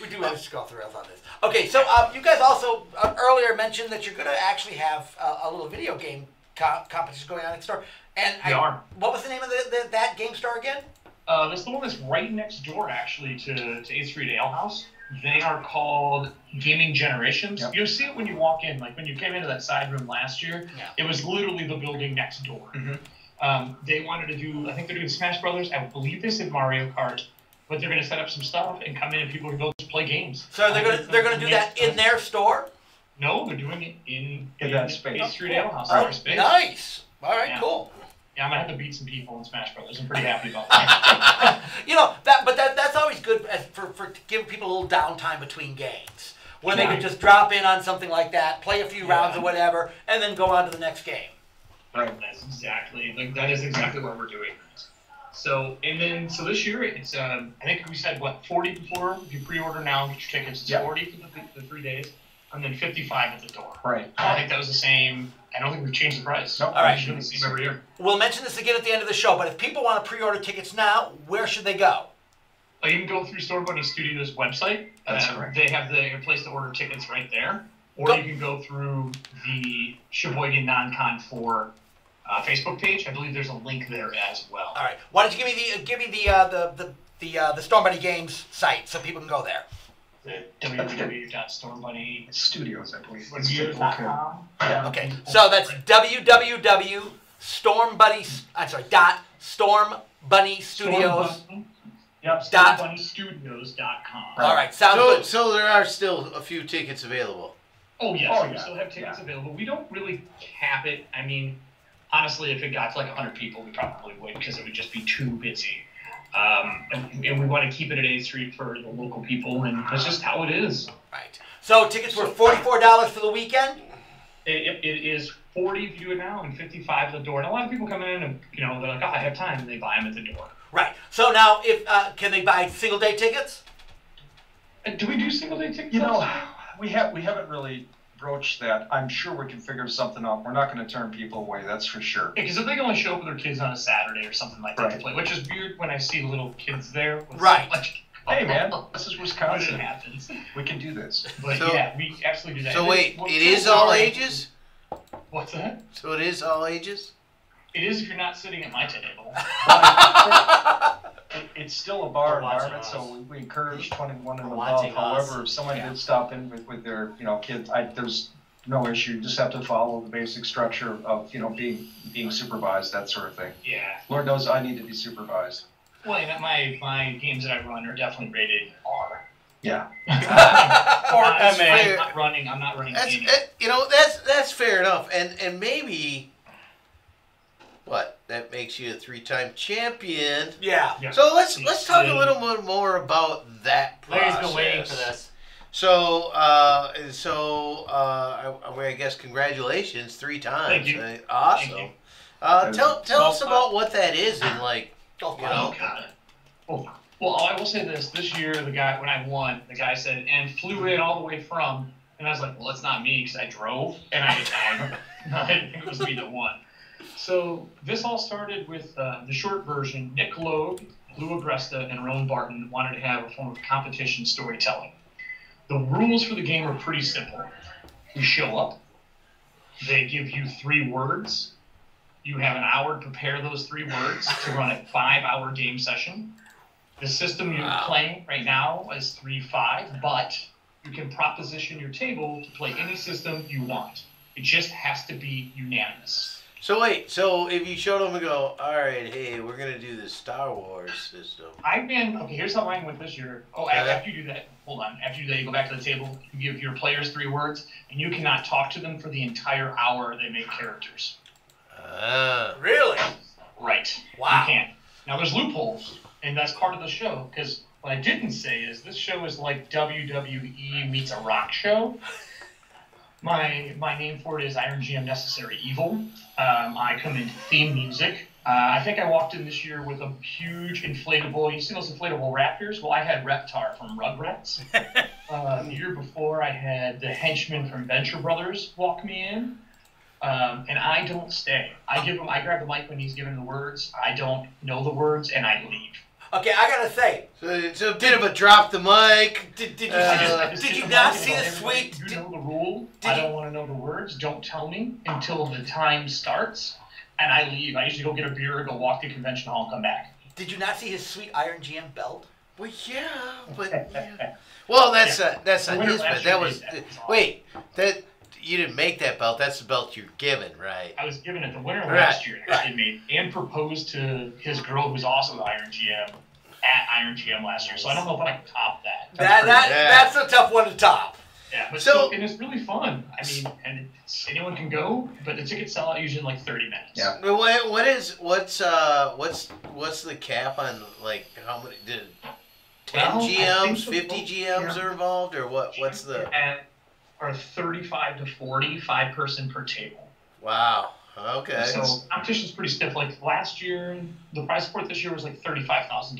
do manage to go off the rails on this. Okay, so you guys also earlier mentioned that you're going to actually have a little video game competition going on next door. And We are. What was the name of that game store again? That's the one that's right next door, actually, to 8th Street Ale House. They are called Gaming Generations. Yep. You'll see it when you walk in. Like when you came into that side room last year, Yeah. it was literally the building next door. Mhm. They wanted to do, I think they're doing Smash Brothers. I believe they said Mario Kart, but they're going to set up some stuff and come in and people can go just play games. So they're going to do that in their store? No, they're doing it in that space. 8th Street Ale House. Oh, Their space. nice. All right, Yeah. cool. Yeah, I'm gonna have to beat some people in Smash Brothers. I'm pretty happy about that. That's always good for giving people a little downtime between games, when they Yeah. can just drop in on something like that, play a few rounds or whatever, and then go on to the next game. Right. That is exactly what we're doing. So this year it's I think we said 40 before. If you pre-order now, get your tickets. It's Yeah. 40 for the 3 days, and then 55 at the door. Right. I think that was the same. I don't think we've changed the price. Nope. All right. It's been the same every year. We'll mention this again at the end of the show, but if people want to pre-order tickets now, where should they go? You can go through Store Bunny Studios website. That's correct. They have the place to order tickets right there. Or Go- you can go through the Sheboygan NonCon 4 Facebook page. I believe there's a link there as well. All right. Why don't you give me the Storm Bunny Games site so people can go there? www.stormbunny Studios, I believe. studios.com. Yeah. Okay. So that's www.stormbunnystudios. Yep, stormbunnystudios.com. All right. Sounds good. So there are still a few tickets available. Oh, yes. Oh, We yeah. still have tickets Yeah. available. We don't really cap it. I mean, honestly, if it got to like 100 people, we probably would because it would just be too busy. And we want to keep it at 8th Street for the local people, and that's just how it is. Right. So tickets were $44 for the weekend. It is 40 if you do it now, and 55 at the door. And a lot of people come in and they're like, "Oh, I have time," and they buy them at the door. Right. So now, if can they buy single day tickets? Do we do single day tickets? You know, we haven't really broached that. I'm sure we can figure something out. We're not going to turn people away, that's for sure. Because if they can only show up with their kids on a Saturday or something like that to Right. play, which is weird when I see little kids there. With Right. Hey, man, this is But it Wisconsin. happens. We can do this. But So- yeah, we absolutely do that. So And wait, then- it is all ages? What's that? So it is all ages? It is if you're not sitting at my table. It's still a bar We're watching environment, so us. we encourage 21 and We're above. watching us. However, if someone did stop in with their kids, there's no issue. You just have to follow the basic structure of being supervised, that sort of thing. Yeah. Lord knows I need to be supervised. Well, and my games that I run are definitely rated R. Yeah. Or I'm MA. not running. I'm not running That's any. that's fair enough. And maybe that makes you a 3-time champion. Yeah. Yeah. So let's talk a little bit more about that process. Larry's been waiting for this. So I guess congratulations 3 times. Thank you. Awesome. Thank you. Tell us about what that is and Oh, you know. Oh, God. Well, I will say this year, when I won, the guy said, and flew in all the way from, and I was like, well, it's not me because I drove, and I didn't think it was me that won. So this all started with the short version. Nick Logue, Lou Agresta, and Roan Barton wanted to have a form of competition storytelling. The rules for the game are pretty simple. You show up. They give you 3 words. You have an hour to prepare those 3 words to run a 5-hour game session. The system you're playing right now is 3-5, but you can proposition your table to play any system you want. It just has to be unanimous. So wait, so if you showed them and go, all right, hey, we're gonna do the Star Wars system. Okay, here's how mine went this year. Oh, after you do that, hold on. After you do that, you go back to the table, you give your players 3 words, and you cannot talk to them for the entire hour they make characters. Really? Right. Wow. You can't. Now, there's loopholes, and that's part of the show, because what I didn't say is this show is like WWE meets a rock show. My name for it is Iron GM Necessary Evil. I come in theme music. I think I walked in this year with a huge inflatable. You see those inflatable raptors? Well, I had Reptar from Rugrats. The year before, I had the henchman from Venture Brothers walk me in. And I don't stay. I grab the mic when he's giving the words. I don't know the words, and I leave. Okay, I gotta say. So it's a bit of a drop the mic. Did you not see the sweet? You know the rule. I don't want to know the words. Don't tell me until the time starts, and I leave. I usually go get a beer, or go walk to convention hall, and come back. Did you not see his sweet Iron GM belt? Well, yeah, but yeah. Well, that's not his belt. That was wait. That you didn't make that belt. That's the belt you're given, right? I was given it. The winner last year actually made and proposed to his girl, who's also the Iron GM. At Iron GM last year, so I don't know if I can top that. That's a tough one to top. Yeah, but so and it's really fun. I mean, and anyone can go, but the tickets sell out usually in like 30 minutes. Yeah. But what's the cap on like how many? Did 10 GMs, 50 GMs are involved, or what? What's the? Are 35 to 40, 5-person per table. Wow. Okay. So competition's pretty stiff. Like last year, the prize support this year was like $35,000.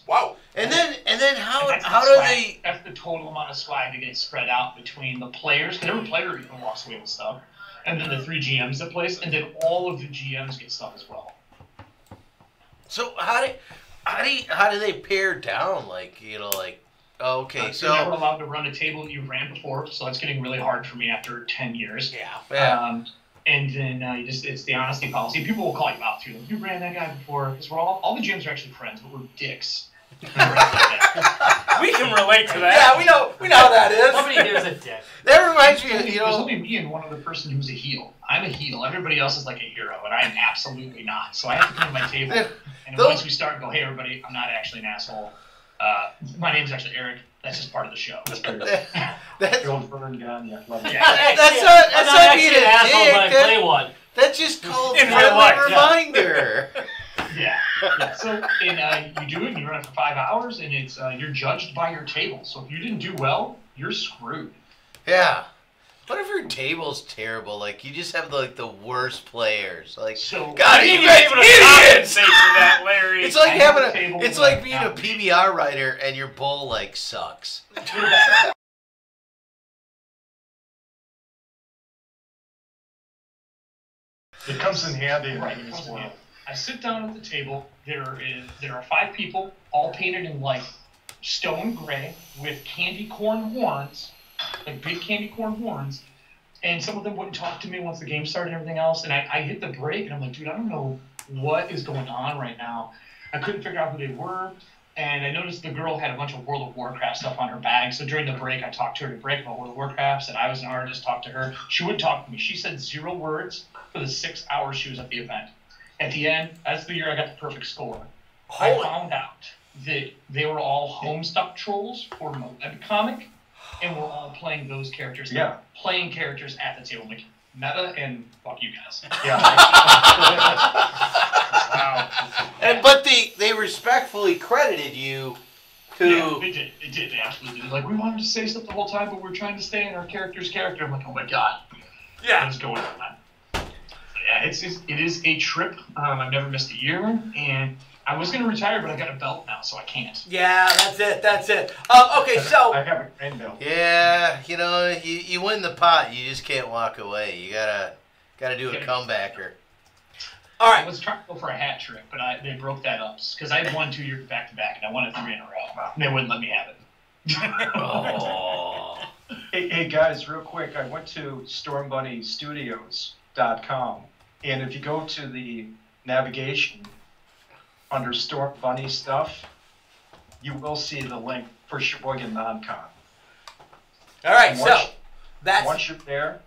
Wow. And then how do they? That's the total amount of swag that gets spread out between the players. Because every player even walks away with stuff, and then the 3 GMs that place, and then all of the GMs get stuff as well. So how do they pare down? Like okay, so you're never allowed to run a table that you've ran before, so that's getting really hard for me after 10 years. Yeah. And then it's the honesty policy. People will call you out too. Like, you ran that guy before, because we're all the gyms are actually friends, but we're dicks. We can relate to that. Yeah, we know how that is. Nobody here is a dick. That reminds me of, There's only me and one other person who's a heel. I'm a heel. Everybody else is like a hero, and I'm absolutely not. So I have to come to my table, and once we start, go, hey everybody, I'm not actually an asshole. My name's actually Erik. That's just part of the show. That's old Vern gun, yeah. Love it. That's not being an asshole, but I play one. That's just called in real life, reminder. Yeah. So and you do it, and you run it for 5 hours, and it's you're judged by your table. So if you didn't do well, you're screwed. Yeah. What if your table's terrible? Like you just have the worst players. Like so, God, you guys idiots! For that, Larry. It's like it's like being a PBR writer and your bull like sucks. It comes in handy. Right. I sit down at the table. There are 5 people, all painted in like stone gray with candy corn horns. Like big candy corn horns, and some of them wouldn't talk to me once the game started and everything else, and I hit the break, and I'm like, dude, I don't know what is going on right now. I couldn't figure out who they were, and I noticed the girl had a bunch of World of Warcraft stuff on her bag, so during the break, I talked to her to break about World of Warcraft, and I was an artist, talked to her. She wouldn't talk to me. She said 0 words for the 6 hours she was at the event. At the end, that's the year I got the perfect score. I found out that they were all Homestuck trolls for a webcomic, and we're all playing those characters. Yeah. Playing characters at the table. Like, meta and fuck you guys. Yeah. Wow. But they respectfully credited you to... Yeah, they did. They absolutely did. Like, we wanted to say stuff the whole time, but we're trying to stay in our character's character. I'm like, oh my god. Yeah. What's going on, man? Yeah, it is a trip. I've never missed a year, and I was going to retire, but I got a belt now, so I can't. Yeah, that's it. Okay, so... I have a green belt. Yeah, you win the pot, you just can't walk away. You gotta do a comebacker. All right. I was trying to go for a hat trick, but they broke that up, because I had won 2 years back-to-back, and I won it 3 in a row, and they wouldn't let me have it. Oh. Hey guys, real quick, I went to StormBunnyStudios.com, and if you go to the navigation under Storm Bunny stuff, you will see the link for Sheboygan NonCon. All right, so that's... Once you're there,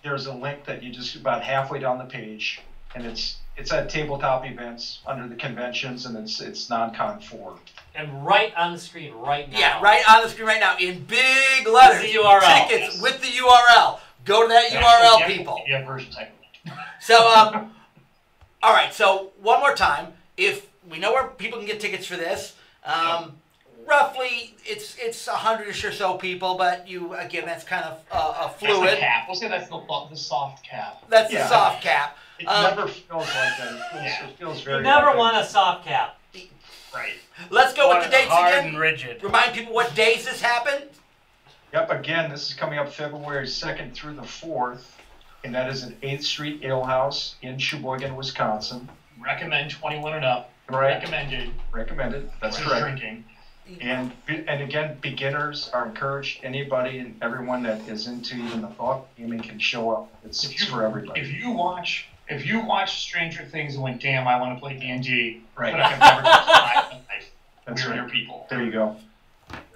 there's a link that you just about halfway down the page, and it's at tabletop events under the conventions, and it's NonCon 4. And right on the screen right now. Yeah, right on the screen right now in big letters. The URL. Tickets with the URL. Go to that URL, people. Yeah, version type. So, all right. So one more time, if we know where people can get tickets for this, roughly, it's 100-ish or so people, but again, that's kind of That's fluid. the cap. We'll say that's the soft cap. That's the Yeah. soft cap. It never feels like that. It feels very. You never authentic. want a soft cap. Right. Let's go with the dates hard again. and rigid. Remind people what days this happened. Yep. Again, this is coming up February 2nd through the 4th, and that is at 8th Street Ale House in Sheboygan, Wisconsin. Recommend 21 and up. Right. Recommended. Recommended. That's for correct. drinking. And again, beginners are encouraged. Anybody and everyone that is into even the thought of gaming can show up. It's for everybody. If you watch Stranger Things and went, damn, I want to play D&D, Right. but I have never touched my life. That's We're right. your people. There you go.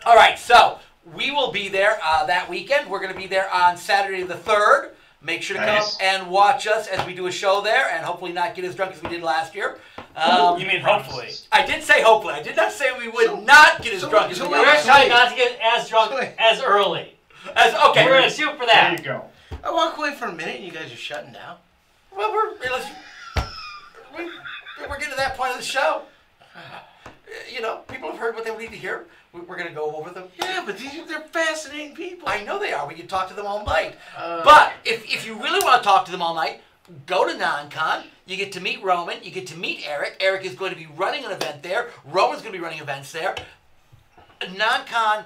All right, so we will be there that weekend. We're going to be there on Saturday the 3rd. Make sure to Nice. come and watch us as we do a show there, and hopefully not get as drunk as we did last year. You mean hopefully? I did say hopefully. I did not say we would not get as drunk as we We're did. going to try not to get as drunk as early. Okay. We're going to shoot for There that. you go. I walk away for a minute and you guys are shutting down. Well, we're getting to that point of the show. People have heard what they need to hear. We're going to go over them. Yeah, but they're fascinating people. I know they are. We can talk to them all night. But if you really want to talk to them all night, go to NonCon. You get to meet Roman. You get to meet Erik. Erik is going to be running an event there. Roman's going to be running events there. NonCon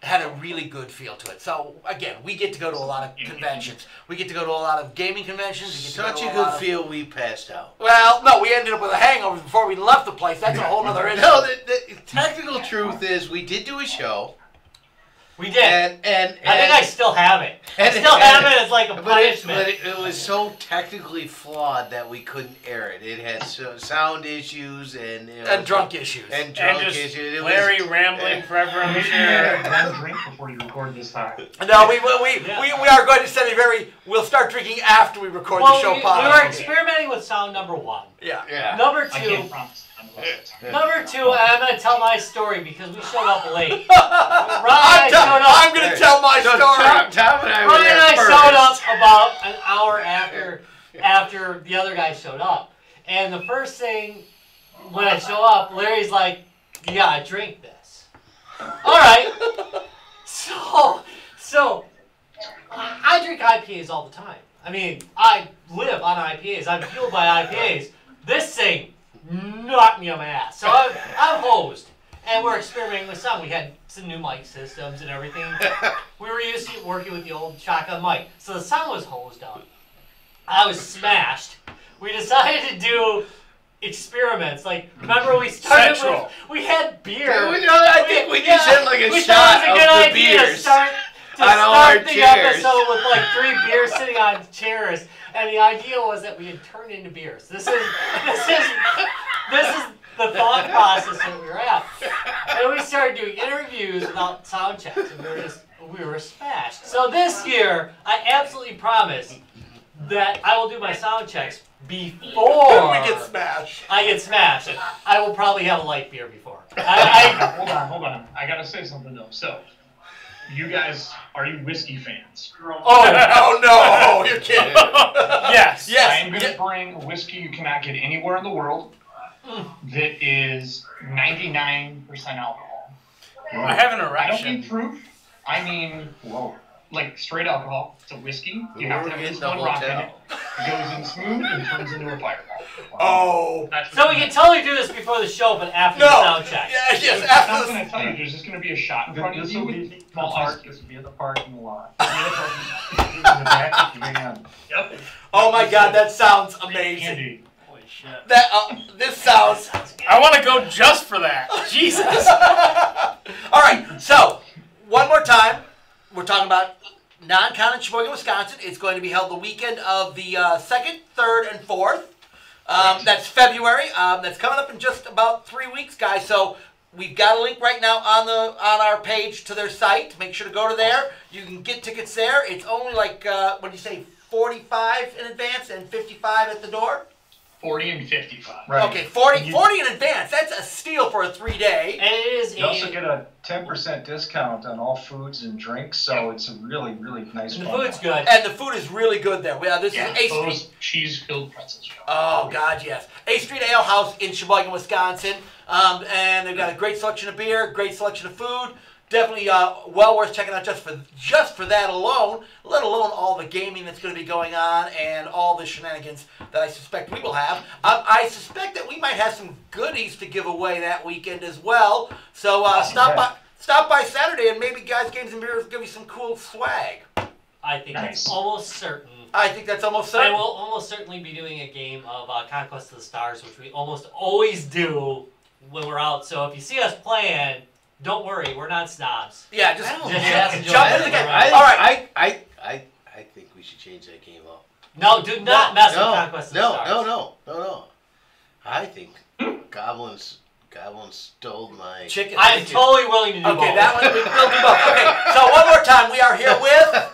had a really good feel to it. So, again, we get to go to a lot of conventions. We get to go to a lot of gaming conventions. We get to Such go a to good feel we passed out. Well, no, we ended up with a hangover before we left the place. That's a whole other issue. No, the technical truth is we did do a show. We did. And I think I still have it. I and- still have it as like a But punishment. it was so technically flawed that we couldn't air it. It had sound issues and drunk issues. And drunk just issues. It Larry was, rambling forever on the Maybe you chair. had one drink before you record this time. No, we are going to set a we'll start drinking after we record the show we podcast. were experimenting with sound number 1. Yeah. Yeah. Number I 2, can't promise. Number 2, I'm going to tell my story because we showed up late. Ryan and I showed up. I'm going to tell my story. Tom and I were Ryan and I there first. showed up about an hour after the other guy showed up. And the first thing when I show up, Larry's like, "You gotta drink this." All right. So I drink IPAs all the time. I mean, I live on IPAs. I'm fueled by IPAs. This thing knocked me on my ass. So I'm hosed. And we're experimenting with sound. We had some new mic systems and everything. We were used to working with the old shotgun mic. So the sound was hosed up. I was smashed. We decided to do experiments. Like, remember we started Central. we had beer. I think we just had like a we shot thought it was a of good the idea to beers. start on all our the chairs. episode with like 3 beers sitting on chairs. And the idea was that we had turned into beers. This is the thought process that we were at. And we started doing interviews without sound checks, and we were smashed. So this year, I absolutely promise that I will do my sound checks before we get smashed. I get smashed. I will probably have a light beer before. Hold on. I gotta say something though. So, you guys, are you whiskey fans? Oh no, you're kidding. Yes. I am gonna bring a whiskey you cannot get anywhere in the world that is 99% alcohol. I have an I don't erection. mean proof. I mean, like straight alcohol. It's a whiskey. You have to have this one rock in it. It goes in smooth and turns into a fireball. Oh. That's So we can totally do this before the show, but after the sound check. Yes, I'm after not the going to tell you. There's just going to be a shot in front of This you will with be the small park. ice. This will be in the parking lot. In the back of the van. Yep. Oh my God, that sounds amazing. Andy. Holy shit. This sounds. I want to go just for that. Jesus. All right, so one more time, we're talking about NonCon in Sheboygan, Wisconsin. It's going to be held the weekend of the 2nd, 3rd, and 4th. That's February. That's coming up in just about 3 weeks, guys. So we've got a link right now on our page to their site. Make sure to go to there. You can get tickets there. It's only like what do you say, 45 in advance and 55 at the door. 40 and 55. Right. Okay, 40 in advance. That's a steal for a 3-day. And it is You also get a 10% discount on all foods and drinks, so it's a really, really nice the one. food's good. And the food is really good there. This is A Street. Those cheese-filled pretzels. Oh God, yes. A Street Ale House in Sheboygan, Wisconsin. And they've got a great selection of beer, great selection of food. Definitely well worth checking out just for that alone, let alone all the gaming that's going to be going on and all the shenanigans that I suspect we will have. I suspect that we might have some goodies to give away that weekend as well. So stop by Saturday and maybe Guys, Games, and Beers will give you some cool swag. I think that's almost certain. I think that's almost certain. I will almost certainly be doing a game of Conquest of the Stars, which we almost always do when we're out. So if you see us playing, don't worry, we're not snobs. Yeah, just jump in the game. All right. I think we should change that game up. No, do not mess with Conquest of the Stars. No. I think Goblins stole my chicken. I am totally willing to do both. Okay, that one we'll do both. Okay, so one more time, we are here with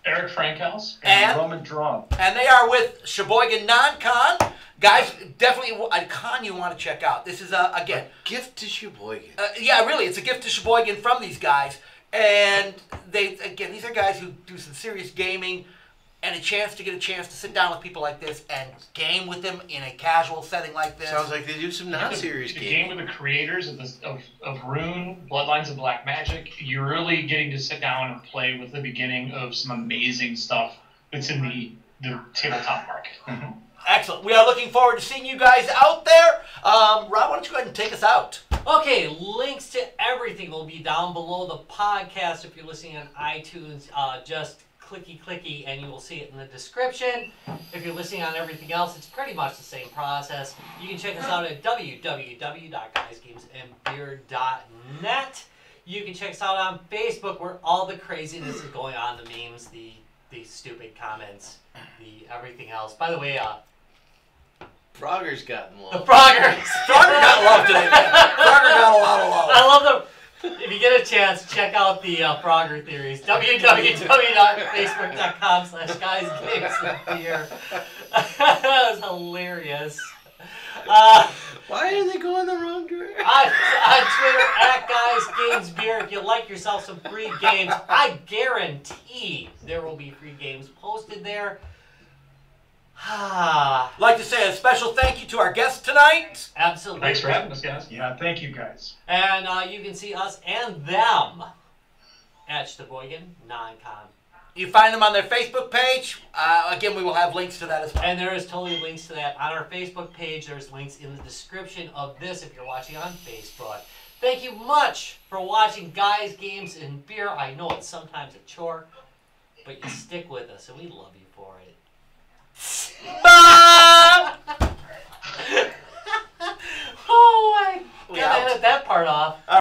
Erik Frankhouse and Roman Drawn. And they are with Sheboygan NonCon. Guys, definitely a con you want to check out. This is, again... A gift to Sheboygan. Yeah, really, it's a gift to Sheboygan from these guys. And these are guys who do some serious gaming and a chance to sit down with people like this and game with them in a casual setting like this. Sounds like they do some non-serious the gaming. game with the creators of Rune, Bloodlines of Black Magic. You're really getting to sit down and play with the beginning of some amazing stuff that's in the tabletop market. Mm-hmm. Excellent. We are looking forward to seeing you guys out there. Rob, why don't you go ahead and take us out? Okay, links to everything will be down below the podcast. If you're listening on iTunes, just clicky, and you will see it in the description. If you're listening on everything else, it's pretty much the same process. You can check us out at www.guysgamesandbeer.net. You can check us out on Facebook, where all the craziness is going on, the memes, the stupid comments, the everything else. By the way, Frogger's gotten love. the Froggers! Frogger got love today. Frogger got a lot of love. I love them. If you get a chance, check out the Frogger theories. www.facebook.com/guysgamesandbeer. That was hilarious. Why are they going the wrong direction? On Twitter, @GuysGamesBeer. If you like yourself some free games, I guarantee there will be free games posted there. I'd like to say a special thank you to our guests tonight. Absolutely. Thanks for having us, guys. Yeah, thank you guys. And you can see us and them at Sheboygan NonCon. You find them on their Facebook page. Again, we will have links to that as well. And there is totally links to that on our Facebook page. There's links in the description of this if you're watching on Facebook. Thank you much for watching Guys, Games, and Beer. I know it's sometimes a chore, but you stick with us, and we love you for it. Bye!